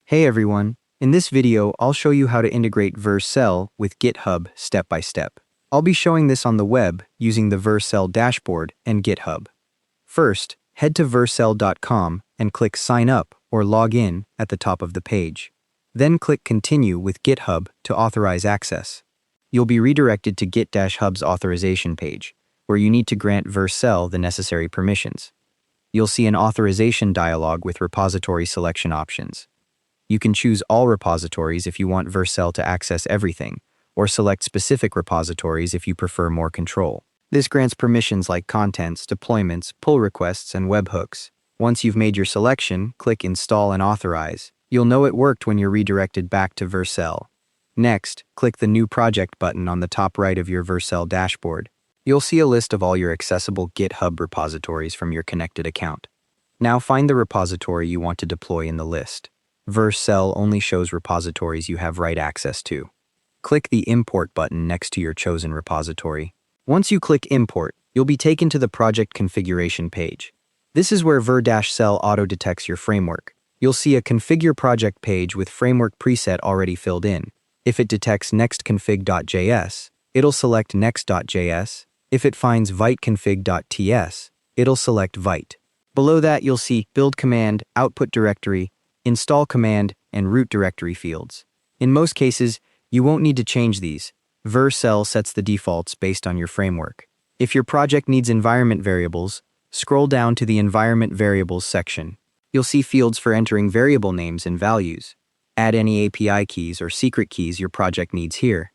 Hey everyone, in this video I'll show you how to integrate Vercel with GitHub step by step. I'll be showing this on the web using the Vercel dashboard and GitHub. First, head to vercel.com and click Sign Up or Log In at the top of the page. Then click Continue with GitHub to authorize access. You'll be redirected to Git-Hub's authorization page, where you need to grant Vercel the necessary permissions. You'll see an authorization dialog with repository selection options. You can choose all repositories if you want Vercel to access everything, or select specific repositories if you prefer more control. This grants permissions like contents, deployments, pull requests, and webhooks. Once you've made your selection, click Install and Authorize. You'll know it worked when you're redirected back to Vercel. Next, click the New Project button on the top right of your Vercel dashboard. You'll see a list of all your accessible GitHub repositories from your connected account. Now find the repository you want to deploy in the list. Vercel only shows repositories you have write access to. Click the Import button next to your chosen repository. Once you click Import, you'll be taken to the project configuration page. This is where Vercel auto-detects your framework. You'll see a Configure Project page with framework preset already filled in. If it detects next.config.js, it'll select next.js. If it finds vite.config.ts, it'll vite. Below that, you'll see build command, output directory, install command, and root directory fields. In most cases, you won't need to change these. Vercel sets the defaults based on your framework. If your project needs environment variables, scroll down to the Environment Variables section. You'll see fields for entering variable names and values. Add any API keys or secret keys your project needs here.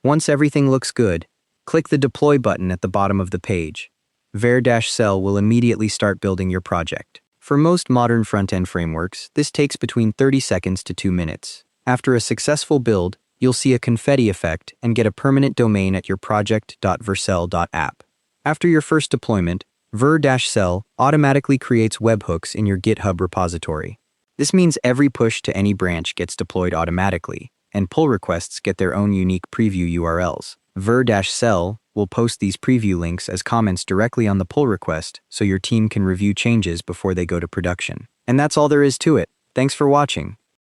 Once everything looks good, click the Deploy button at the bottom of the page. Vercel will immediately start building your project. For most modern front-end frameworks, this takes between 30 seconds to 2 minutes. After a successful build, you'll see a confetti effect and get a permanent domain at your project.vercel.app. After your first deployment, Vercel automatically creates webhooks in your GitHub repository. This means every push to any branch gets deployed automatically, and pull requests get their own unique preview URLs. Vercel will post these preview links as comments directly on the pull request so your team can review changes before they go to production. And that's all there is to it. Thanks for watching.